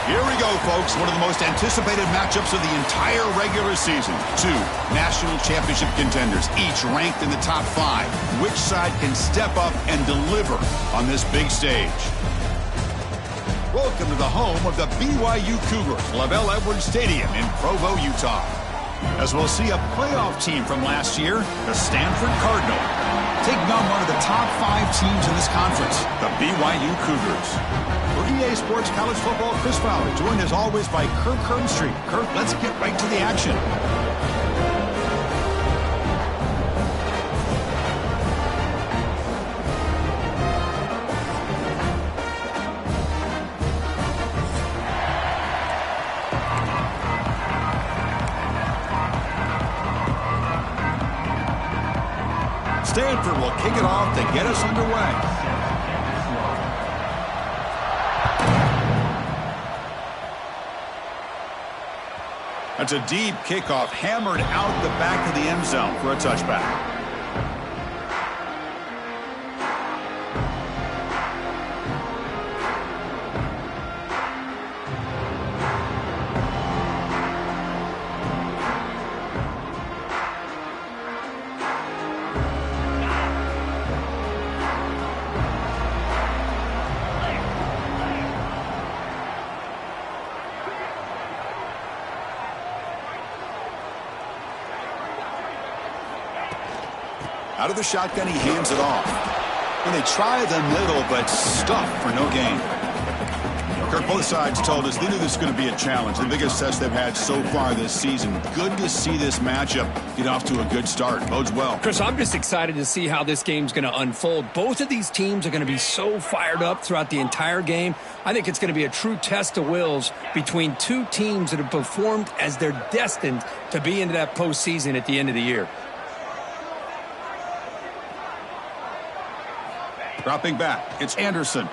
Here we go, folks. One of the most anticipated matchups of the entire regular season. Two national championship contenders, each ranked in the top 5. Which side can step up and deliver on this big stage? Welcome to the home of the BYU Cougars, LaVell Edwards Stadium in Provo, Utah. As we'll see a playoff team from last year, the Stanford Cardinal, taking on one of the top 5 teams in this conference, the BYU Cougars. For EA Sports College Football, Chris Fowler, joined as always by Kirk Herbstreit. Kirk, let's get right to the action. Stanford will kick it off to get us underway. That's a deep kickoff, hammered out the back of the end zone for a touchback. Out of the shotgun, he hands it off. And they try the middle, but stuffed for no gain. Kirk, both sides told us they knew this was going to be a challenge. The biggest test they've had so far this season. Good to see this matchup get off to a good start. Bodes well. Chris, I'm just excited to see how this game's going to unfold. Both of these teams are going to be so fired up throughout the entire game. I think it's going to be a true test of wills between two teams that have performed as they're destined to be into that postseason at the end of the year. Dropping back, it's Anderson.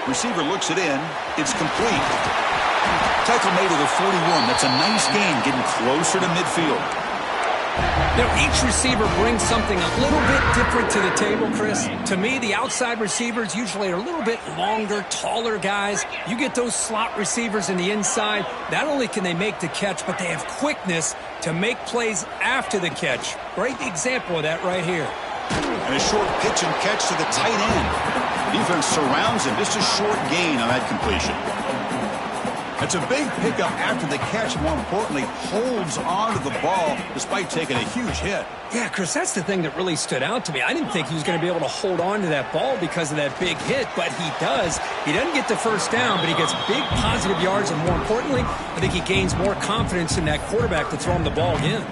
Receiver looks it in. It's complete. Tackle made at the 41. That's a nice gain, getting closer to midfield. Now, each receiver brings something a little bit different to the table, Chris. To me, the outside receivers usually are a little bit longer, taller guys. You get those slot receivers in the inside. Not only can they make the catch, but they have quickness to make plays after the catch. Great example of that right here. And a short pitch and catch to the tight end. Defense surrounds him. Just a short gain on that completion. It's a big pickup after the catch. More importantly, holds on to the ball despite taking a huge hit. Yeah, Chris, that's the thing that really stood out to me. I didn't think he was going to be able to hold on to that ball because of that big hit, but he does. He doesn't get the first down, but he gets big positive yards, and more importantly, I think he gains more confidence in that quarterback to throw him the ball again.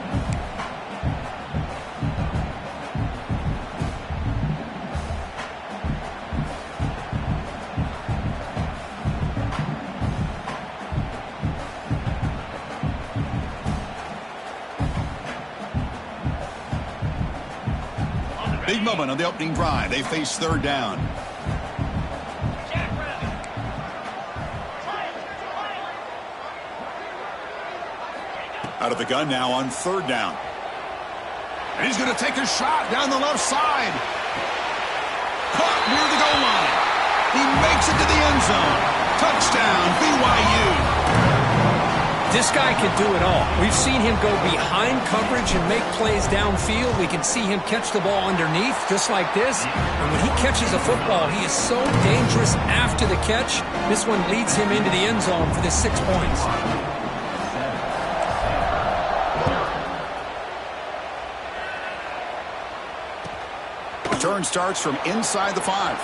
Big moment on the opening drive. They face third down. Out of the gun now on 3rd down. And he's going to take a shot down the left side. Caught near the goal line. He makes it to the end zone. Touchdown, BYU. This guy can do it all. We've seen him go behind coverage and make plays downfield. We can see him catch the ball underneath just like this. And when he catches a football, he is so dangerous after the catch. This one leads him into the end zone for the 6 points. Return starts from inside the 5.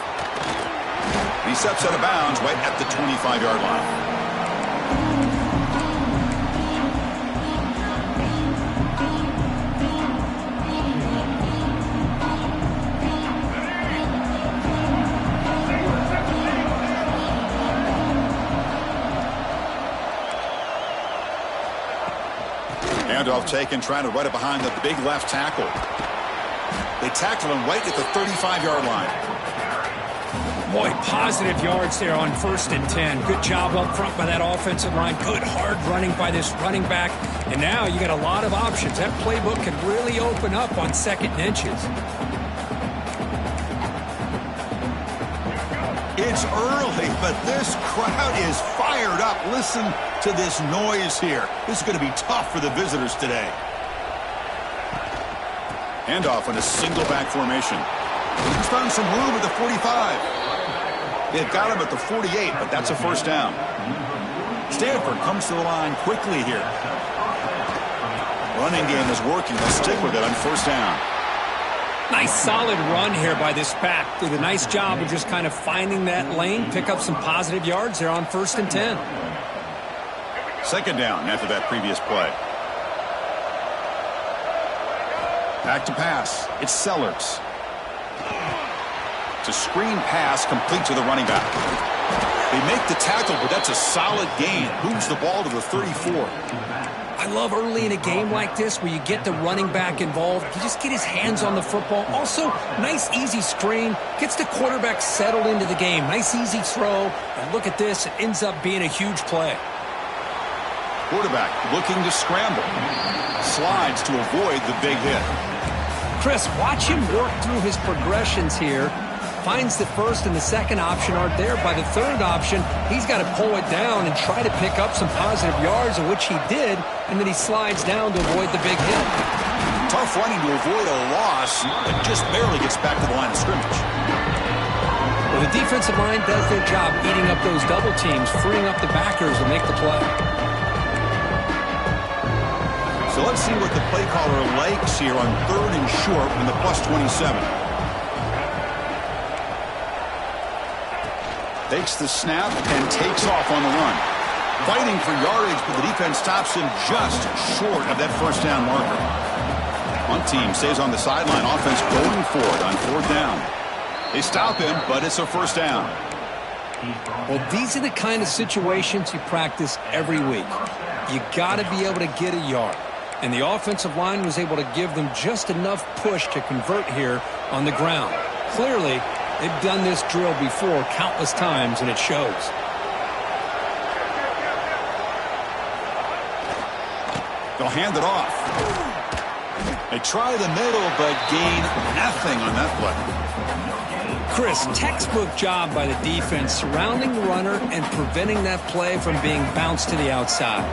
He steps out of bounds right at the 25-yard line. Handoff taken, trying to run it behind the big left tackle. They tackled him right at the 35-yard line. Boy, positive yards there on 1st and 10. Good job up front by that offensive line. Good hard running by this running back. And now you got a lot of options. That playbook can really open up on 2nd and inches. It's early, but this crowd is fired up. Listen to this noise here. This is going to be tough for the visitors today. Handoff in a single back formation. He's found some room at the 45. They've got him at the 48, but that's a 1st down. Stanford comes to the line quickly here. Running game is working. They'll stick with it on 1st down. Nice solid run here by this back. Did a nice job of just kind of finding that lane, pick up some positive yards there on 1st and 10. 2nd down after that previous play. Back to pass. It's Sellers. It's a screen pass complete to the running back. They make the tackle, but that's a solid gain. Moves the ball to the 34. I love early in a game like this where you get the running back involved. You just get his hands on the football. Also, nice easy screen. Gets the quarterback settled into the game. Nice easy throw. And look at this. It ends up being a huge play. Quarterback looking to scramble. Slides to avoid the big hit. Chris, watch him work through his progressions here. Finds the 1st and the 2nd option aren't there. By the 3rd option, he's got to pull it down and try to pick up some positive yards, of which he did, and then he slides down to avoid the big hit. Tough running to avoid a loss, but just barely gets back to the line of scrimmage. Well, the defensive line does their job eating up those double teams, freeing up the backers to make the play. So let's see what the play caller likes here on 3rd and short from the +27. Takes the snap and takes off on the run. Fighting for yardage, but the defense stops him just short of that 1st down marker. One team stays on the sideline. Offense going for it on 4th down. They stop him, but it's a 1st down. Well, these are the kind of situations you practice every week. You got to be able to get a yard. And the offensive line was able to give them just enough push to convert here on the ground. Clearly, they've done this drill before countless times, and it shows. They'll hand it off. They try the middle, but gain nothing on that play. Chris, textbook job by the defense surrounding the runner and preventing that play from being bounced to the outside.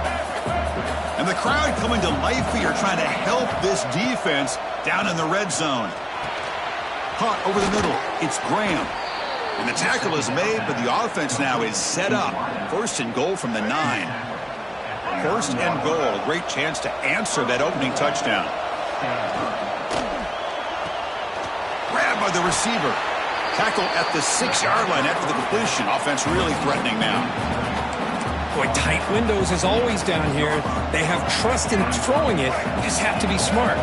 And the crowd coming to life here, trying to help this defense down in the red zone. Caught over the middle. It's Graham. And the tackle is made, but the offense now is set up. 1st and goal from the 9. 1st and goal. A great chance to answer that opening touchdown. Grabbed by the receiver. Tackle at the 6-yard line after the completion. Offense really threatening now. Boy, tight windows as always down here. They have trust in throwing it. You just have to be smart.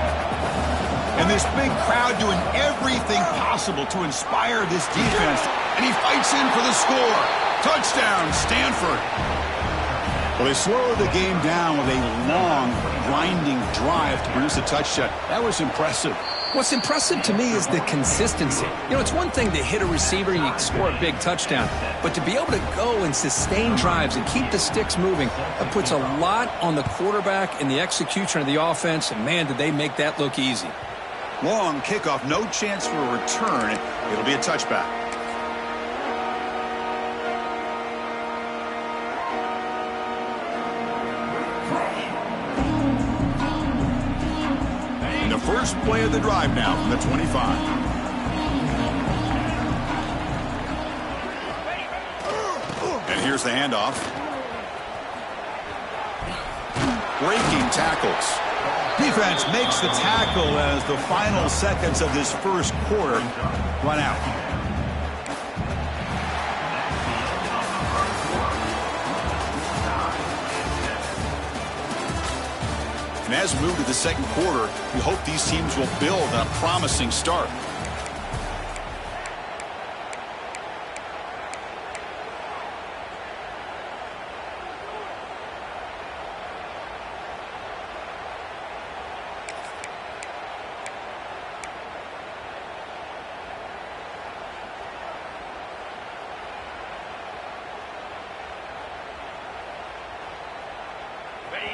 And this big crowd doing everything possible to inspire this defense. And he fights in for the score. Touchdown, Stanford. Well, they slowed the game down with a long, grinding drive to produce a touchdown. That was impressive. What's impressive to me is the consistency. You know, it's one thing to hit a receiver and you score a big touchdown, but to be able to go and sustain drives and keep the sticks moving, that puts a lot on the quarterback and the execution of the offense, and man, did they make that look easy. Long kickoff, no chance for a return. It'll be a touchback. First play of the drive now from the 25. And here's the handoff. Breaking tackles. Defense makes the tackle as the final seconds of this first quarter run out. And as we move to the second quarter, we hope these teams will build on a promising start.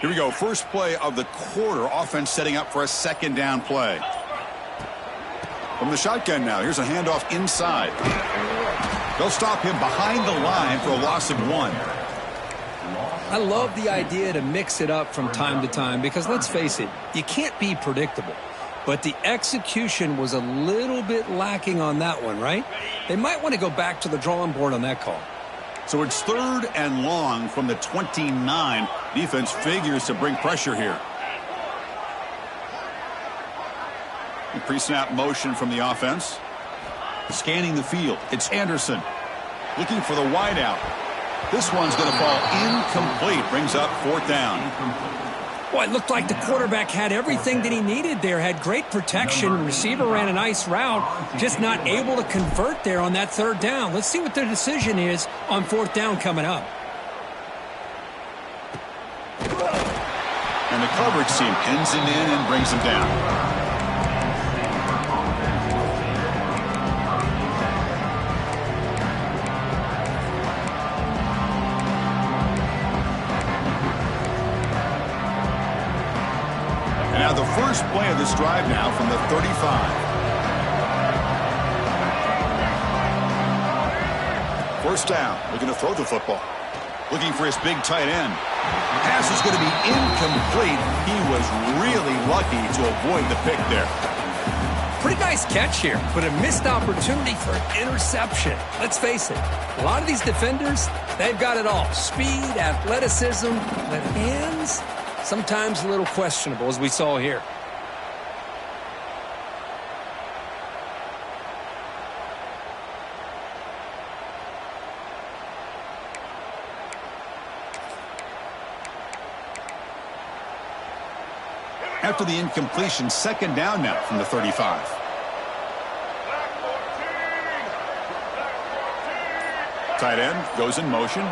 Here we go. First play of the quarter. Offense setting up for a second down play. From the shotgun now. Here's a handoff inside. They'll stop him behind the line for a loss of 1. I love the idea to mix it up from time to time because, let's face it, you can't be predictable. But the execution was a little bit lacking on that one, right? They might want to go back to the drawing board on that call. So it's 3rd and long from the 29. Defense figures to bring pressure here. Pre-snap motion from the offense. Scanning the field. It's Anderson. Looking for the wideout. This one's going to fall incomplete. Brings up 4th down. Well, it looked like the quarterback had everything that he needed there. Had great protection. Receiver ran a nice route. Just not able to convert there on that 3rd down. Let's see what their decision is on 4th down coming up. And the coverage team pins him in and brings him down. Now the first play of this drive now from the 35. First down. Looking to throw the football. Looking for his big tight end. Pass is going to be incomplete. He was really lucky to avoid the pick there. Pretty nice catch here, but a missed opportunity for an interception. Let's face it, a lot of these defenders, they've got it all. Speed, athleticism, but hands, sometimes a little questionable, as we saw here. After the incompletion, second down now from the 35. Tight end goes in motion.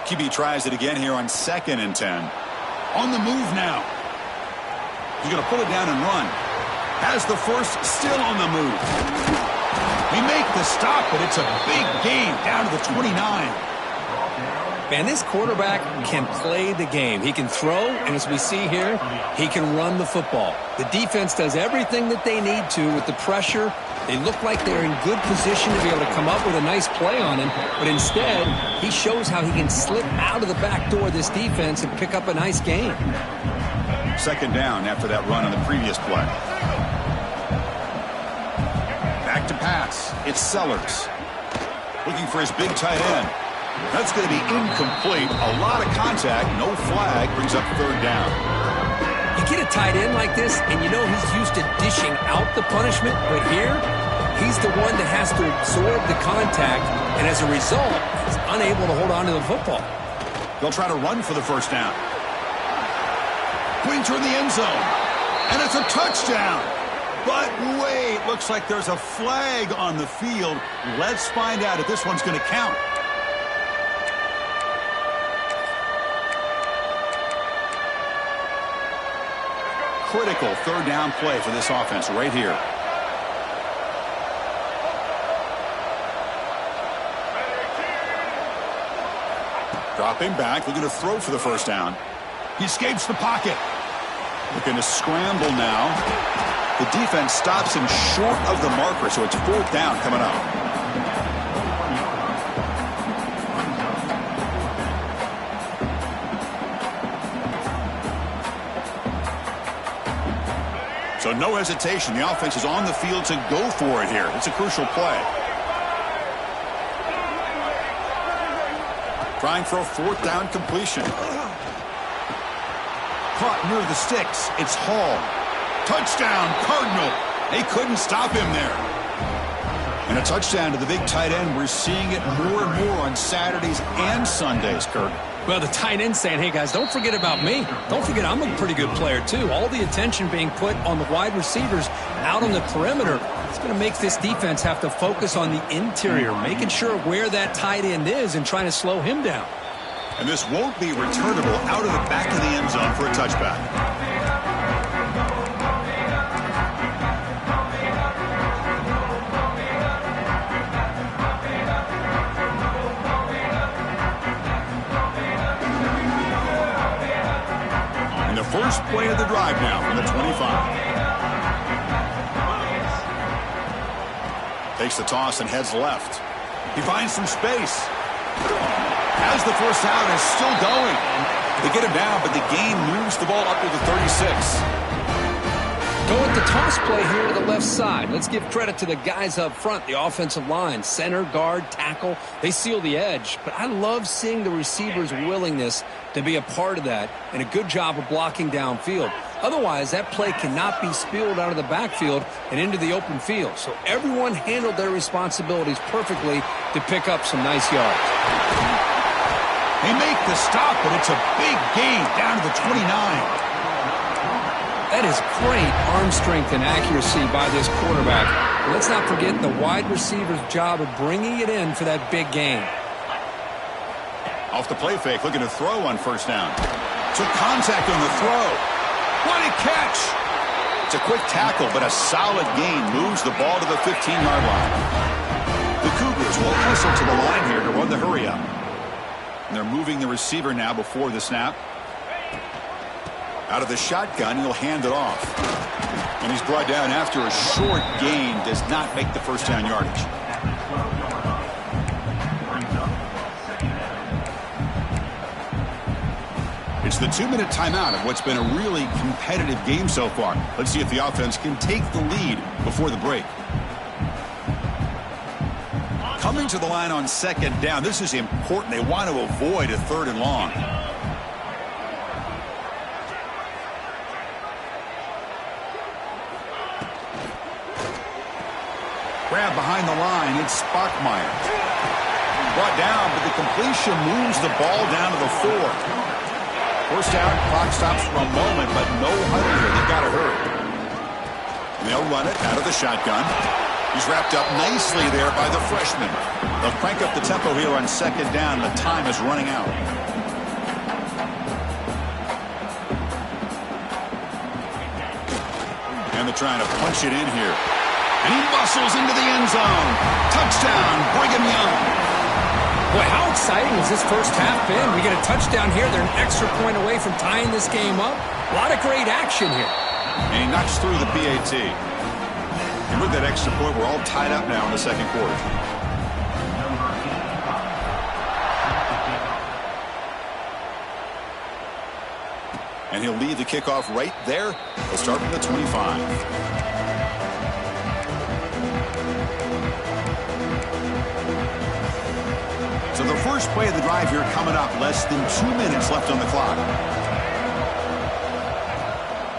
QB tries it again here on 2nd and 10. On the move now. He's going to pull it down and run. Has the first, still on the move. We make the stop, but it's a big gain down to the 29. Man, this quarterback can play the game. He can throw, and as we see here, he can run the football. The defense does everything that they need to with the pressure. They look like they're in good position to be able to come up with a nice play on him, but instead, he shows how he can slip out of the back door of this defense and pick up a nice gain. Second down after that run on the previous play. Back to pass. It's Sellers. Looking for his big tight end. That's going to be incomplete. A lot of contact. No flag. Brings up 3rd down. You get a tight end like this, and you know he's used to dishing out the punishment, but here, he's the one that has to absorb the contact, and as a result, he's unable to hold on to the football. They'll try to run for the first down. Pointer in the end zone. And it's a touchdown. But wait, looks like there's a flag on the field. Let's find out if this one's going to count. critical third down play for this offense right here. Dropping back, looking to throw for the first down. He escapes the pocket. Looking to scramble now. The defense stops him short of the marker, so it's fourth down coming up. So no hesitation. The offense is on the field to go for it here. It's a crucial play. Trying for a fourth down completion. Caught near the sticks. It's Hall. Touchdown, Cardinal. They couldn't stop him there. And a touchdown to the big tight end. We're seeing it more and more on Saturdays and Sundays, Kurt. Well, the tight end saying, hey, guys, don't forget about me. Don't forget I'm a pretty good player, too. All the attention being put on the wide receivers out on the perimeter. It's going to make this defense have to focus on the interior, making sure where that tight end is and trying to slow him down. And this won't be returnable out of the back of the end zone for a touchback. And the first play of the drive now from the 25. Takes the toss and heads left. He finds some space. Has the first out and is still going. They get him down, but the gain moves the ball up to the 36. Go with the toss play here to the left side. Let's give credit to the guys up front, the offensive line, center, guard, tackle. They seal the edge. But I love seeing the receivers' willingness to be a part of that and a good job of blocking downfield. Otherwise, that play cannot be spilled out of the backfield and into the open field. So everyone handled their responsibilities perfectly to pick up some nice yards. They make the stop, but it's a big gain down to the 29. That is great arm strength and accuracy by this quarterback. But let's not forget the wide receiver's job of bringing it in for that big gain. Off the play fake, looking to throw on first down. Took contact on the throw. What a catch! It's a quick tackle, but a solid gain moves the ball to the 15-yard line. The Cougars will hustle to the line here to run the hurry-up. And they're moving the receiver now before the snap. Out of the shotgun, he'll hand it off. And he's brought down after a short gain. Does not make the first down yardage. It's the 2-minute timeout of what's been a really competitive game so far. Let's see if the offense can take the lead before the break. Coming to the line on second down, this is important. They want to avoid a third and long. Grab behind the line, it's Spockmeyer. Brought down, but the completion moves the ball down to the 4. First down, clock stops for a moment, but no huddle here. They've got to hurry. And they'll run it out of the shotgun. He's wrapped up nicely there by the freshman. They'll crank up the tempo here on second down. The time is running out. And they're trying to punch it in here. And he muscles into the end zone. Touchdown, Brigham Young. Boy, how exciting has this first half been? We get a touchdown here. They're an extra point away from tying this game up. A lot of great action here. And he knocks through the PAT. And with that extra point, we're all tied up now in the second quarter. And he'll lead the kickoff right there. He'll start from the 25. So the first play of the drive here coming up. Less than 2 minutes left on the clock.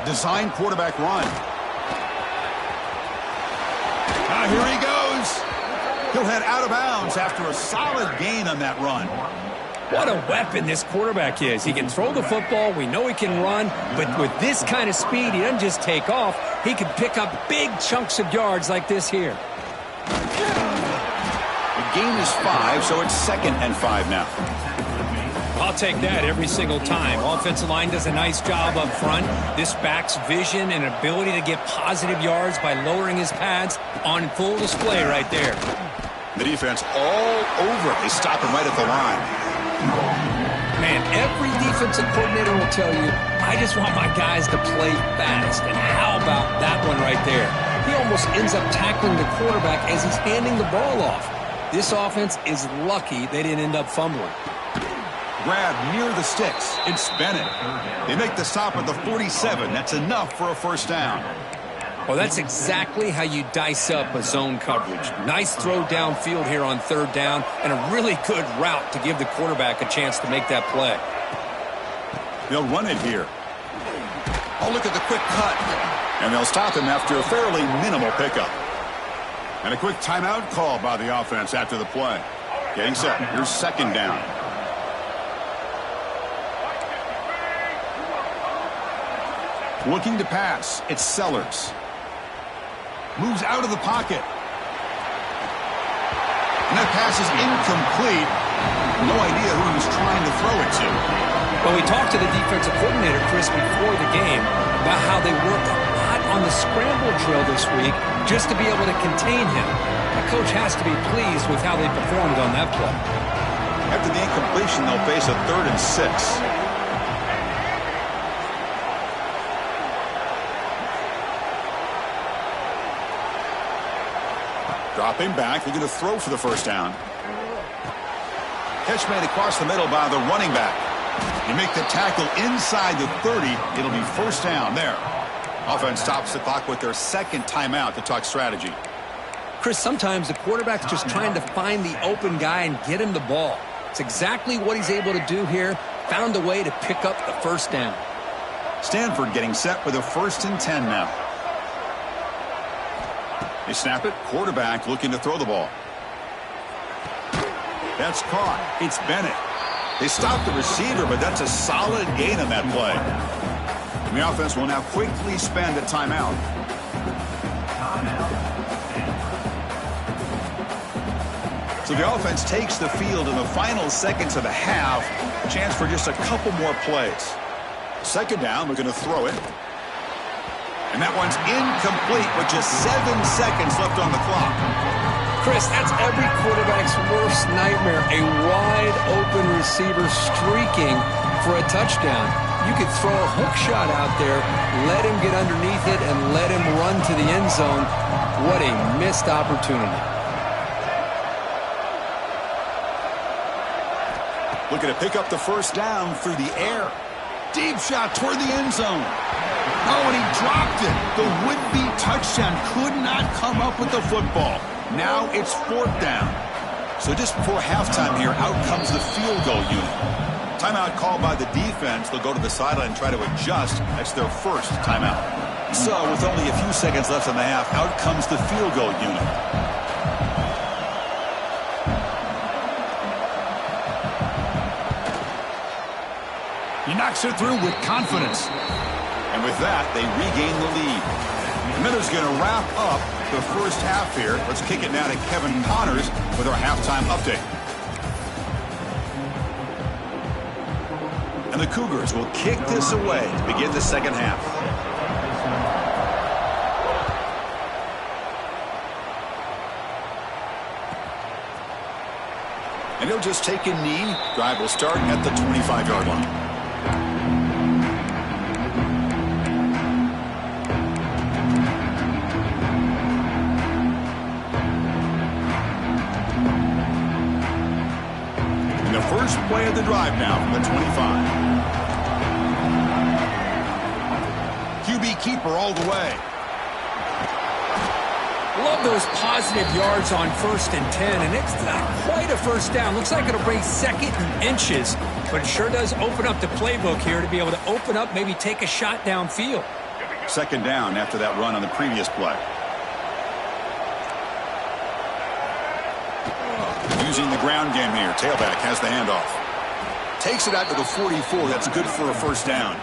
Design quarterback run. Here he goes. He'll head out of bounds after a solid gain on that run. What a weapon this quarterback is. He can throw the football. We know he can run. But with this kind of speed, he doesn't just take off. He can pick up big chunks of yards like this here. The gain is 5, so it's 2nd and 5 now. I'll take that every single time. Offensive line does a nice job up front. This back's vision and ability to get positive yards by lowering his pads on full display right there. The defense all over. They stop him right at the line. Man, every defensive coordinator will tell you, I just want my guys to play fast. And how about that one right there? He almost ends up tackling the quarterback as he's handing the ball off. This offense is lucky they didn't end up fumbling. Grab near the sticks. It's Bennett. They make the stop at the 47. That's enough for a first down. Well, that's exactly how you dice up a zone coverage. Nice throw downfield here on third down, and a really good route to give the quarterback a chance to make that play. They'll run it here. Oh, look at the quick cut. And they'll stop him after a fairly minimal pickup. And a quick timeout call by the offense after the play. Getting set. Here's second down. Looking to pass. It's Sellers. Moves out of the pocket. And that pass is incomplete. No idea who he was trying to throw it to. Well, we talked to the defensive coordinator, Chris, before the game about how they worked a lot on the scramble drill this week just to be able to contain him. The coach has to be pleased with how they performed on that play. After the incompletion, they'll face a 3rd and 6. Dropping back, they're going to throw for the first down. Catch made across the middle by the running back. You make the tackle inside the 30, it'll be first down there. Offense stops the clock with their second timeout to talk strategy. Chris, sometimes the quarterback's just trying to find the open guy and get him the ball. It's exactly what he's able to do here. Found a way to pick up the first down. Stanford getting set with a 1st and 10 now. They snap it. Quarterback looking to throw the ball. That's caught. It's Bennett. They stop the receiver, but that's a solid gain on that play. And the offense will now quickly spend a timeout. So the offense takes the field in the final seconds of the half. A chance for just a couple more plays. Second down, we're going to throw it. And that one's incomplete with just 7 seconds left on the clock. Chris, that's every quarterback's worst nightmare. A wide open receiver streaking for a touchdown. You could throw a hook shot out there, let him get underneath it, and let him run to the end zone. What a missed opportunity. Looking to pick up the first down through the air. Deep shot toward the end zone. Oh, and he dropped it. The would-be touchdown could not come up with the football. Now it's 4th down. So just before halftime here, out comes the field goal unit. Timeout called by the defense. They'll go to the sideline and try to adjust. That's their first timeout. So with only a few seconds left in the half, out comes the field goal unit. He knocks it through with confidence. And with that, they regain the lead. And then there's going to wrap up the first half here. Let's kick it now to Kevin Connors with our halftime update. And the Cougars will kick this away to begin the second half. And he'll just take a knee. Drive will start at the 25-yard line. First play of the drive now from the 25. QB keeper all the way. Love those positive yards on 1st and 10, and it's not quite a first down. Looks like it'll bring 2nd and inches, but it sure does open up the playbook here to be able to open up, maybe take a shot downfield. Second down after that run on the previous play. Using the ground game here. Tailback has the handoff. Takes it out to the 44. That's good for a first down.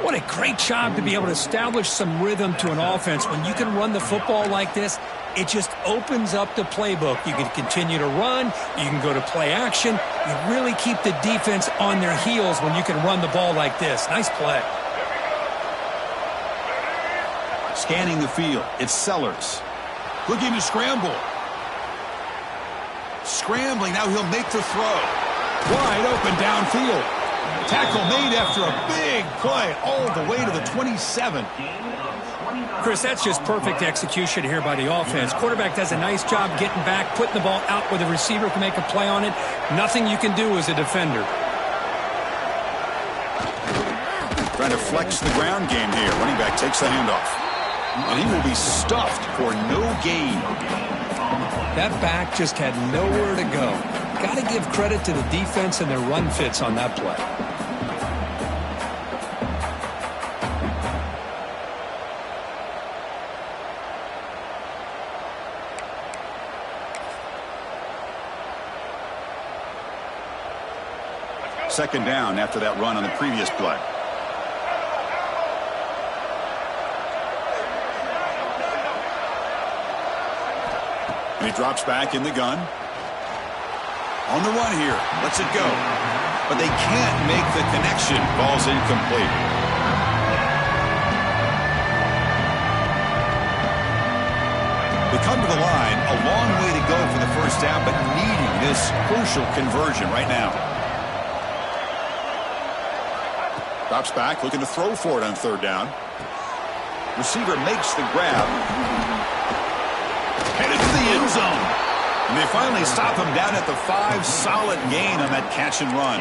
What a great job to be able to establish some rhythm to an offense. When you can run the football like this, it just opens up the playbook. You can continue to run. You can go to play action. You really keep the defense on their heels when you can run the ball like this. Nice play. Scanning the field, it's Sellers. Looking to scramble. Scrambling, now he'll make the throw. Wide open downfield. Tackle made after a big play all the way to the 27. Chris, that's just perfect execution here by the offense. Quarterback does a nice job getting back, putting the ball out where the receiver can make a play on it. Nothing you can do as a defender. Trying to flex the ground game here. Running back takes the handoff. And he will be stuffed for no gain. That back just had nowhere to go. Got to give credit to the defense and their run fits on that play. Second down after that run on the previous play. And he drops back in the gun. On the run here. Lets it go. But they can't make the connection. Ball's incomplete. They come to the line. A long way to go for the first down, but needing this crucial conversion right now. Drops back, looking to throw for it on third down. Receiver makes the grab. Headed to the end zone. And they finally stop him down at the 5. Solid gain on that catch and run.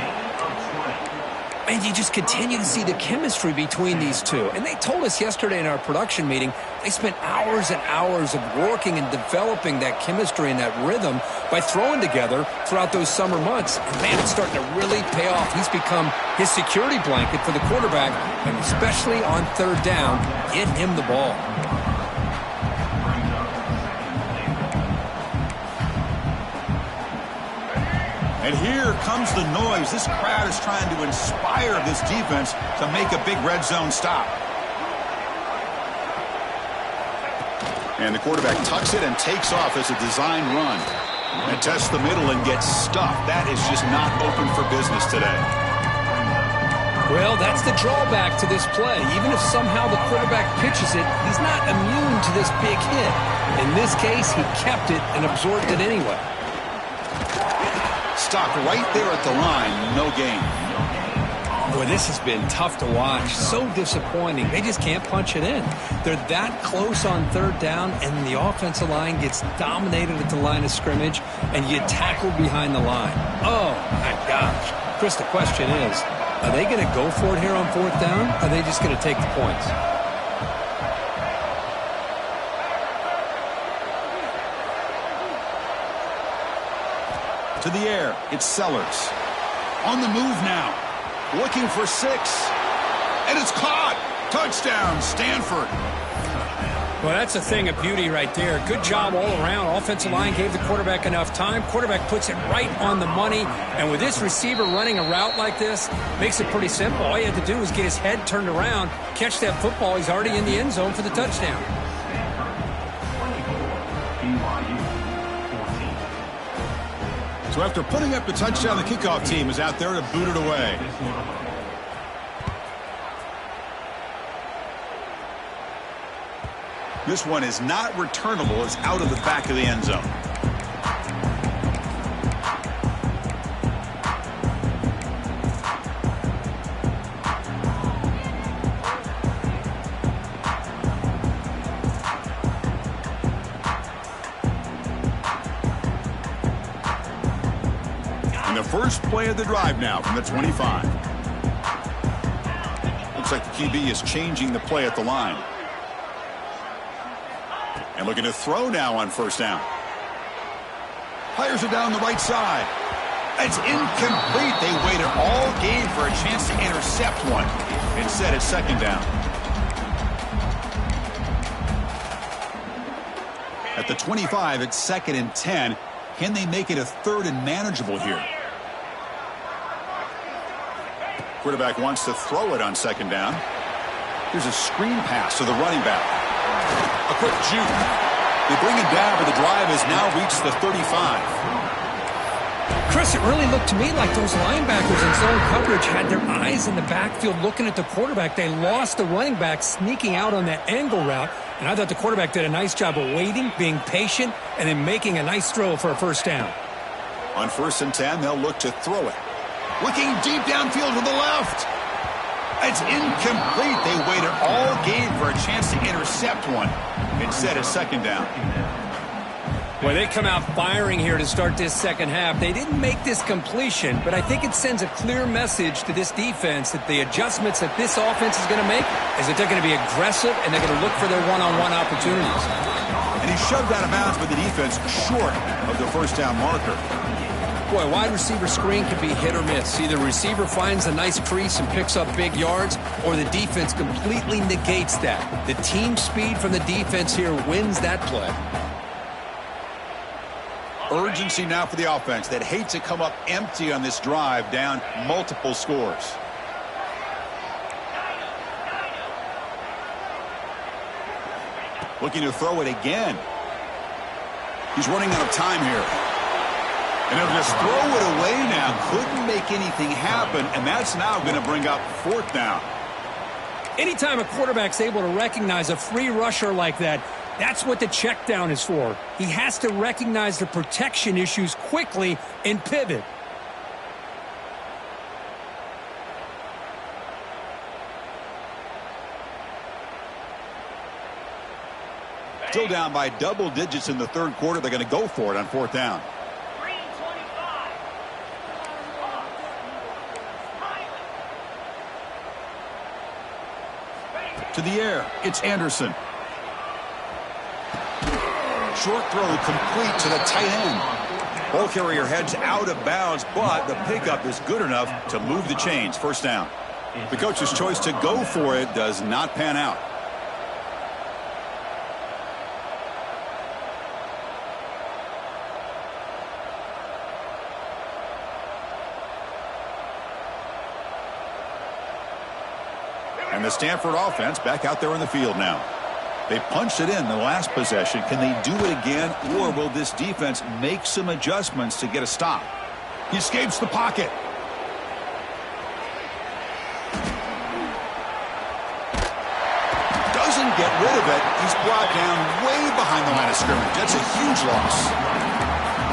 And you just continue to see the chemistry between these two. And they told us yesterday in our production meeting, they spent hours and hours of working and developing that chemistry and that rhythm by throwing together throughout those summer months. And man, it's starting to really pay off. He's become his security blanket for the quarterback, and especially on third down, get him the ball. And here comes the noise. This crowd is trying to inspire this defense to make a big red zone stop. And the quarterback tucks it and takes off as a design run. And tests the middle and gets stuffed. That is just not open for business today. Well, that's the drawback to this play. Even if somehow the quarterback pitches it, he's not immune to this big hit. In this case, he kept it and absorbed it anyway. Stopped right there at the line. No gain. Boy, this has been tough to watch. So disappointing. They just can't punch it in. They're that close on third down, and the offensive line gets dominated at the line of scrimmage, and you tackle behind the line. Oh, my gosh. Chris, the question is, are they going to go for it here on fourth down, or are they just going to take the points? To the air, it's Sellers. On the move now. Looking for 6. And it's caught. Touchdown, Stanford. Well, that's a thing of beauty right there. Good job all around. Offensive line gave the quarterback enough time. Quarterback puts it right on the money. And with this receiver running a route like this, makes it pretty simple. All you have to do is get his head turned around, catch that football. He's already in the end zone for the touchdown. So after putting up the touchdown, the kickoff team is out there to boot it away. This one is not returnable. It's out of the back of the end zone. First play of the drive now from the 25. Looks like the QB is changing the play at the line. And looking to throw now on first down. Fires it down the right side. It's incomplete. They waited all game for a chance to intercept one. Instead, it's second down. At the 25, it's 2nd and 10. Can they make it a 3rd and manageable here? Quarterback wants to throw it on second down. Here's a screen pass to the running back. A quick juke. They bring him down, but the drive has now reached the 35. Chris, it really looked to me like those linebackers in zone coverage had their eyes in the backfield looking at the quarterback. They lost the running back sneaking out on that angle route, and I thought the quarterback did a nice job of waiting, being patient, and then making a nice throw for a first down. On 1st and 10, they'll look to throw it. Looking deep downfield to the left. It's incomplete. They waited all game for a chance to intercept one. Instead, it's second down. Well, they come out firing here to start this second half. They didn't make this completion, but I think it sends a clear message to this defense that the adjustments that this offense is going to make is that they're going to be aggressive and they're going to look for their one-on-one opportunities. And he shoved out of bounds with the defense short of the first down marker. Boy, wide receiver screen can be hit or miss. Either receiver finds a nice crease and picks up big yards, or the defense completely negates that. The team speed from the defense here wins that play. Urgency now for the offense that hates to come up empty on this drive, down multiple scores. Looking to throw it again. He's running out of time here. And he'll just throw it away now. Couldn't make anything happen, and that's now going to bring up 4th down. Anytime a quarterback's able to recognize a free rusher like that, that's what the check down is for. He has to recognize the protection issues quickly and pivot. Still down by double digits in the 3rd quarter. They're going to go for it on 4th down. To the air, it's Anderson. Short throw complete to the tight end. Ball carrier heads out of bounds, but the pickup is good enough to move the chains. First down. The coach's choice to go for it does not pan out. And the Stanford offense back out there on the field now. They punched it in the last possession. Can they do it again, or will this defense make some adjustments to get a stop? He escapes the pocket. Doesn't get rid of it. He's brought down way behind the line of scrimmage. That's a huge loss.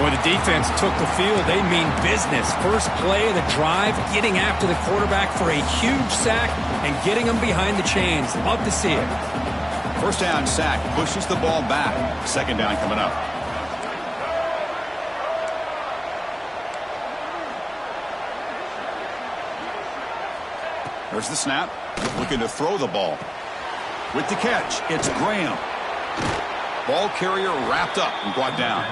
Boy, the defense took the field. They mean business. First play of the drive, getting after the quarterback for a huge sack and getting him behind the chains. Love to see it. First down sack, pushes the ball back. Second down coming up. There's the snap. Looking to throw the ball. With the catch, it's Graham. Ball carrier wrapped up and brought down.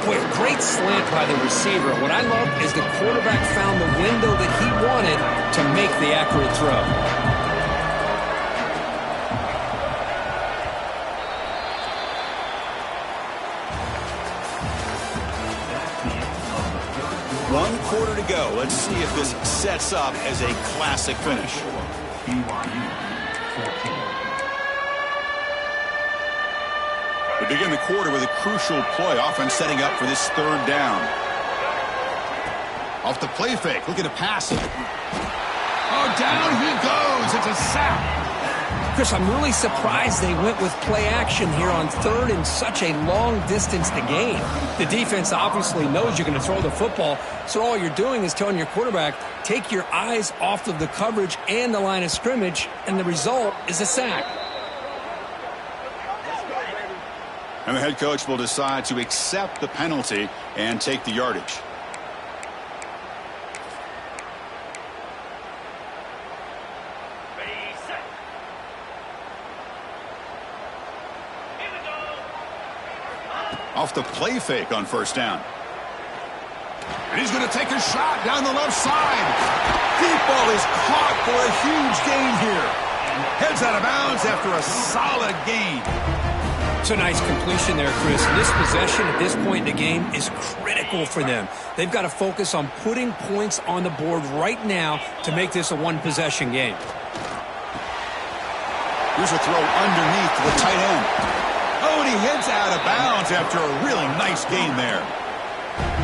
Boy, great slant by the receiver. What I love is the quarterback found the window that he wanted to make the accurate throw. One quarter to go. Let's see if this sets up as a classic finish. BYU 14. We begin the quarter with a crucial play. Offense setting up for this 3rd down. Off the play fake. Looking to pass it. Oh, down he goes. It's a sack. Chris, I'm really surprised they went with play action here on 3rd and such a long distance to gain. The defense obviously knows you're going to throw the football, so all you're doing is telling your quarterback, take your eyes off of the coverage and the line of scrimmage, and the result is a sack. And the head coach will decide to accept the penalty and take the yardage. Off the play fake on 1st down. And he's going to take a shot down the left side. Deep ball is caught for a huge gain here. Heads out of bounds after a solid gain. It's a nice completion there, Chris. This possession at this point in the game is critical for them. They've got to focus on putting points on the board right now to make this a one-possession game. Here's a throw underneath to the tight end. Oh, and he heads out of bounds after a really nice gain there.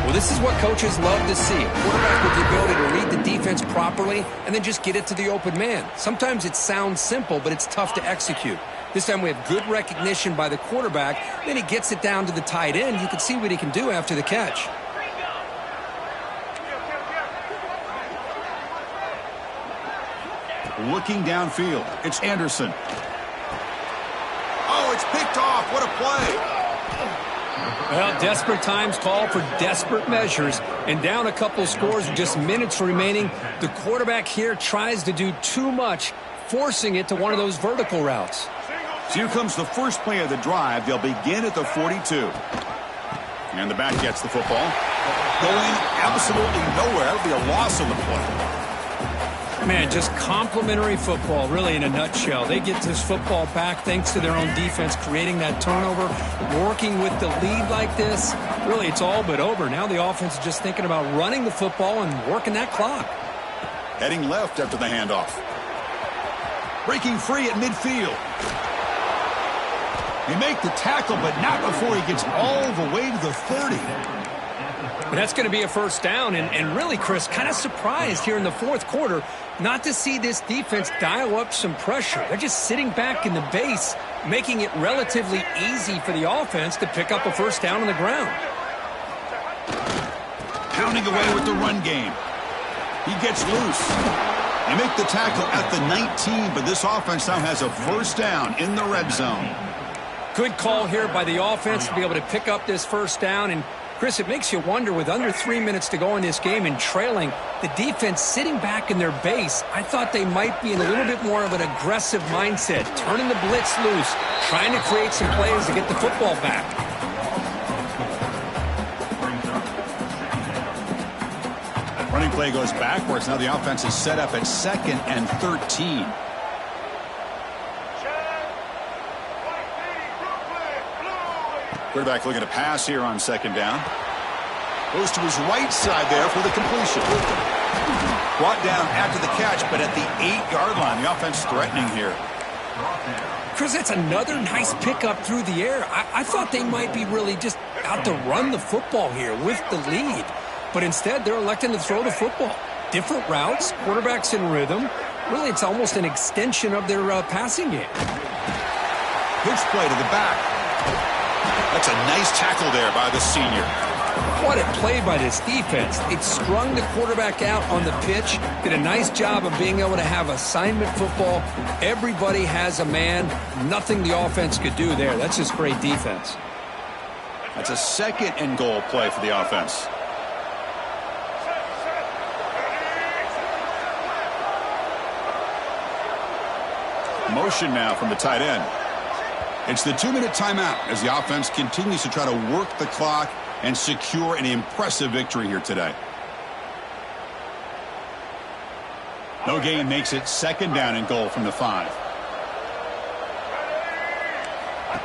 Well, this is what coaches love to see. A quarterback with the ability to read the defense properly and then just get it to the open man. Sometimes it sounds simple, but it's tough to execute. This time we have good recognition by the quarterback. Then he gets it down to the tight end. You can see what he can do after the catch. Looking downfield, it's Anderson. Oh, it's picked off. What a play. Well, desperate times call for desperate measures. And down a couple scores with just minutes remaining, the quarterback here tries to do too much, forcing it to one of those vertical routes. So here comes the first play of the drive. They'll begin at the 42. And the back gets the football. Going absolutely nowhere. That'll be a loss on the play. Man, just complimentary football, really, in a nutshell. They get this football back thanks to their own defense, creating that turnover, working with the lead like this. Really, it's all but over. Now the offense is just thinking about running the football and working that clock. Heading left after the handoff. Breaking free at midfield. They make the tackle, but not before he gets all the way to the 30. And that's going to be a first down. And really, Chris, kind of surprised here in the fourth quarter not to see this defense dial up some pressure. They're just sitting back in the base, making it relatively easy for the offense to pick up a first down on the ground. Pounding away with the run game. He gets loose. They make the tackle at the 19, but this offense now has a first down in the red zone. Good call here by the offense to be able to pick up this first down. And Chris, it makes you wonder, with under 3 minutes to go in this game and trailing, the defense sitting back in their base, I thought they might be in a little bit more of an aggressive mindset, turning the blitz loose, trying to create some plays to get the football back. Running play goes backwards. Now the offense is set up at 2nd and 13. Quarterback looking to pass here on 2nd down. Goes to his right side there for the completion. Brought down after the catch, but at the 8-yard line. The offense threatening here. Chris, that's another nice pickup through the air. I thought they might be really just out to run the football here with the lead. But instead, they're electing to throw the football. Different routes, quarterbacks in rhythm. Really, it's almost an extension of their passing game. Pitch play to the back. That's a nice tackle there by the senior. What a play by this defense. It strung the quarterback out on the pitch, did a nice job of being able to have assignment football. Everybody has a man. Nothing the offense could do there. That's just great defense. That's a 2nd and goal play for the offense. Motion now from the tight end. It's the 2-minute timeout as the offense continues to try to work the clock and secure an impressive victory here today. No gain makes it 2nd down and goal from the 5.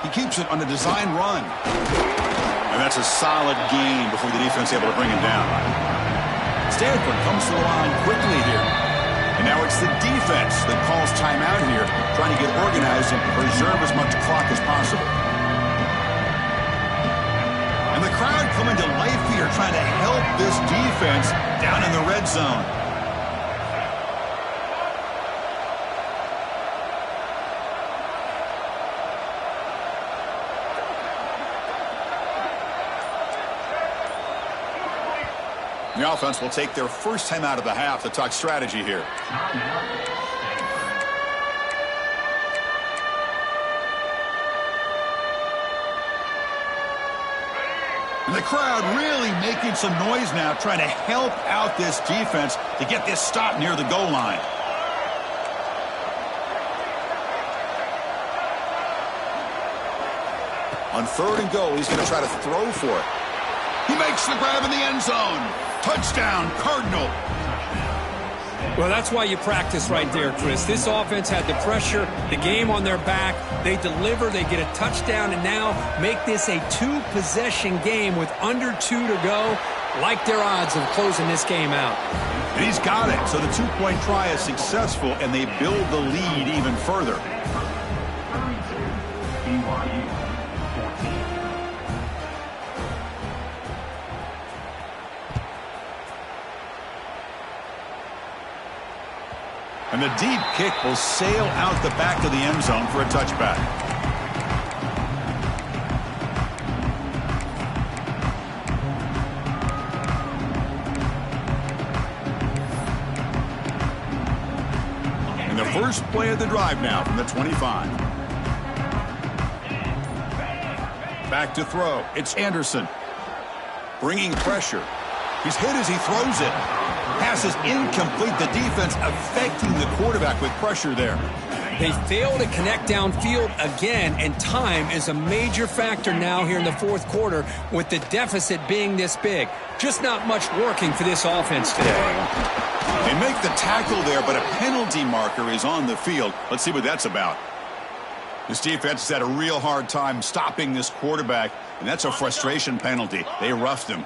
He keeps it on a design run. And that's a solid gain before the defense is able to bring him down. Stanford comes to the line quickly here. And now it's the defense that calls timeout here, trying to get organized and preserve as much clock as possible. And the crowd coming to life here, trying to help this defense down in the red zone. The offense will take their first time out of the half to talk strategy here. And the crowd really making some noise now, trying to help out this defense to get this stop near the goal line. On 3rd and goal, he's going to try to throw for it. He makes the grab in the end zone. Touchdown, Cardinal. Well, that's why you practice right there, Chris. This offense had the pressure, the game on their back. They deliver, they get a touchdown, and now make this a two-possession game with under 2 to go. Like their odds of closing this game out. And he's got it. So the two-point try is successful, and they build the lead even further. BYU 14. And the deep kick will sail out the back of the end zone for a touchback. And the first play of the drive now from the 25. Back to throw. It's Anderson. Bringing pressure. He's hit as he throws it. Pass is incomplete. The defense affecting the quarterback with pressure there. They fail to connect downfield again, and time is a major factor now here in the fourth quarter with the deficit being this big. Just not much working for this offense today. They make the tackle there, but a penalty marker is on the field. Let's see what that's about. This defense has had a real hard time stopping this quarterback, and that's a frustration penalty. They roughed him.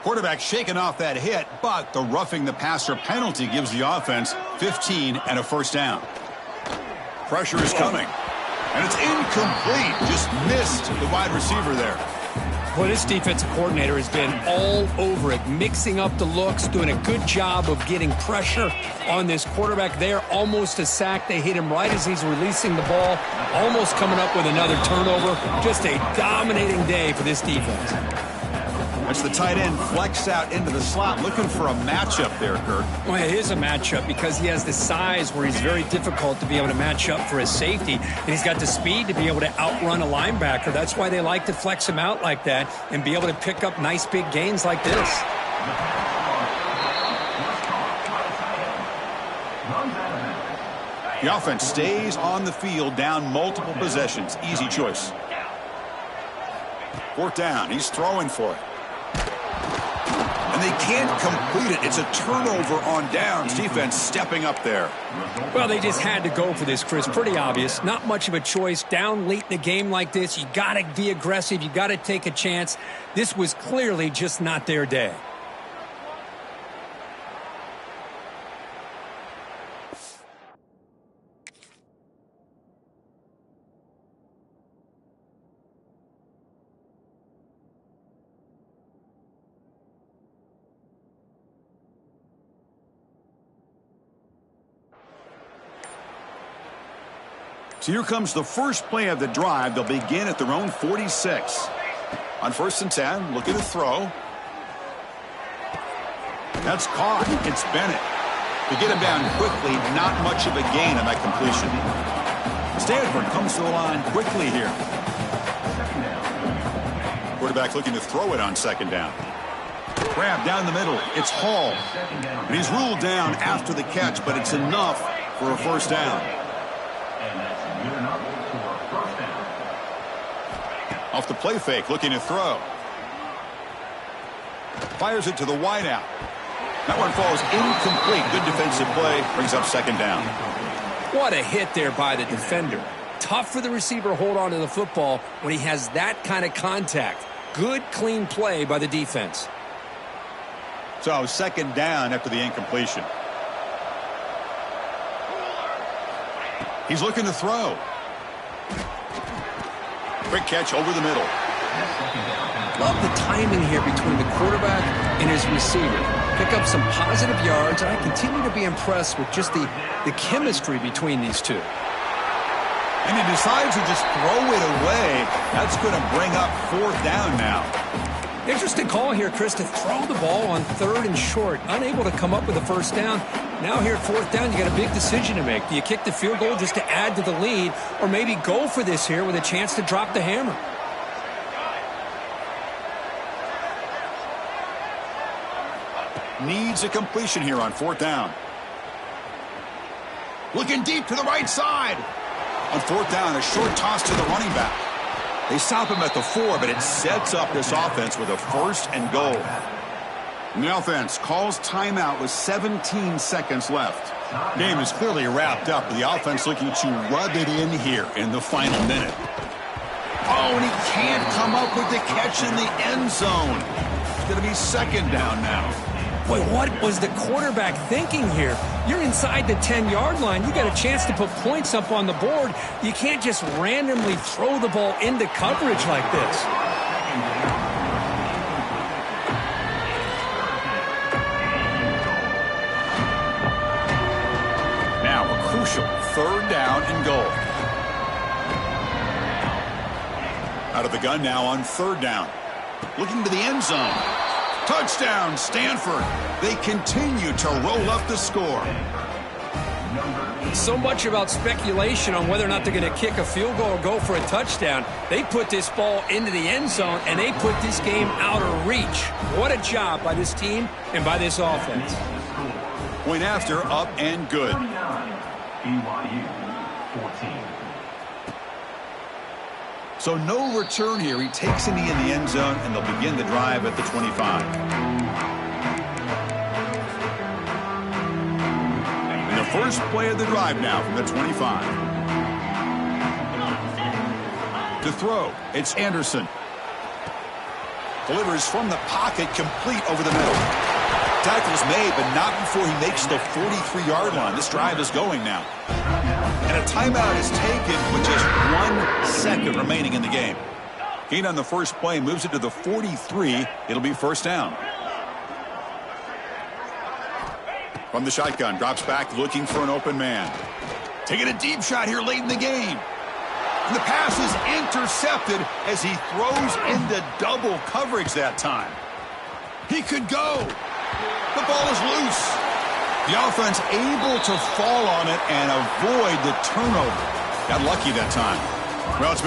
Quarterback shaking off that hit, but the roughing the passer penalty gives the offense 15 and a first down. Pressure is coming, and it's incomplete. Just missed the wide receiver there. Well, this defensive coordinator has been all over it, mixing up the looks, doing a good job of getting pressure on this quarterback there. Almost a sack. They hit him right as he's releasing the ball, almost coming up with another turnover. Just a dominating day for this defense. That's the tight end flex out into the slot, looking for a matchup there, Kurt. Well, it is a matchup because he has the size where he's very difficult to be able to match up for his safety, and he's got the speed to be able to outrun a linebacker. That's why they like to flex him out like that and be able to pick up nice big gains like this. The offense stays on the field, down multiple possessions. Easy choice. Fourth down. He's throwing for it. And they can't complete it. It's a turnover on downs. Defense stepping up there. Well, they just had to go for this, Chris. Pretty obvious. Not much of a choice. Down late in a game like this, you got to be aggressive. You got to take a chance. This was clearly just not their day. So here comes the first play of the drive. They'll begin at their own 46. On 1st and 10, looking to throw. That's caught. It's Bennett. To get him down quickly, not much of a gain on that completion. Stanford comes to the line quickly here. Quarterback looking to throw it on 2nd down. Grab down the middle. It's Hall. And he's ruled down after the catch, but it's enough for a first down. Off the play fake, looking to throw. Fires it to the wideout. That one falls incomplete. Good defensive play. Brings up 2nd down. What a hit there by the defender. Tough for the receiver to hold on to the football when he has that kind of contact. Good, clean play by the defense. So 2nd down after the incompletion. He's looking to throw. Quick catch over the middle. Love the timing here between the quarterback and his receiver. Pick up some positive yards, and I continue to be impressed with just the chemistry between these two. And he decides to just throw it away. That's going to bring up 4th down now. Interesting call here, Chris, to throw the ball on 3rd and short. Unable to come up with a first down. Now here at 4th down, you got a big decision to make. Do you kick the field goal just to add to the lead, or maybe go for this here with a chance to drop the hammer? Needs a completion here on 4th down. Looking deep to the right side. On 4th down, a short toss to the running back. They stop him at the 4, but it sets up this offense with a 1st and goal. And the offense calls timeout with 17 seconds left. Game is clearly wrapped up, with the offense looking to rub it in here in the final minute. Oh, and he can't come up with the catch in the end zone. It's going to be second down now. Boy, what was the quarterback thinking here? You're inside the 10-yard line. You got a chance to put points up on the board. You can't just randomly throw the ball into coverage like this. Now a crucial third down and goal. Out of the gun now on third down. Looking to the end zone. Touchdown, Stanford. They continue to roll up the score. So much about speculation on whether or not they're going to kick a field goal or go for a touchdown. They put this ball into the end zone, and they put this game out of reach. What a job by this team and by this offense. Point after, up and good. BYU 14. So no return here. He takes a knee in the end zone, and they'll begin the drive at the 25. And the first play of the drive now from the 25. To throw, it's Anderson. Delivers from the pocket, complete over the middle. Tackle's made, but not before he makes the 43-yard line. This drive is going now. And a timeout is taken with just 1 second remaining in the game. Gain on the first play moves it to the 43. It'll be first down. From the shotgun, drops back looking for an open man. Taking a deep shot here late in the game. And the pass is intercepted as he throws into double coverage that time. He could go. The ball is loose. The offense able to fall on it and avoid the turnover. Got lucky that time. Well, it's been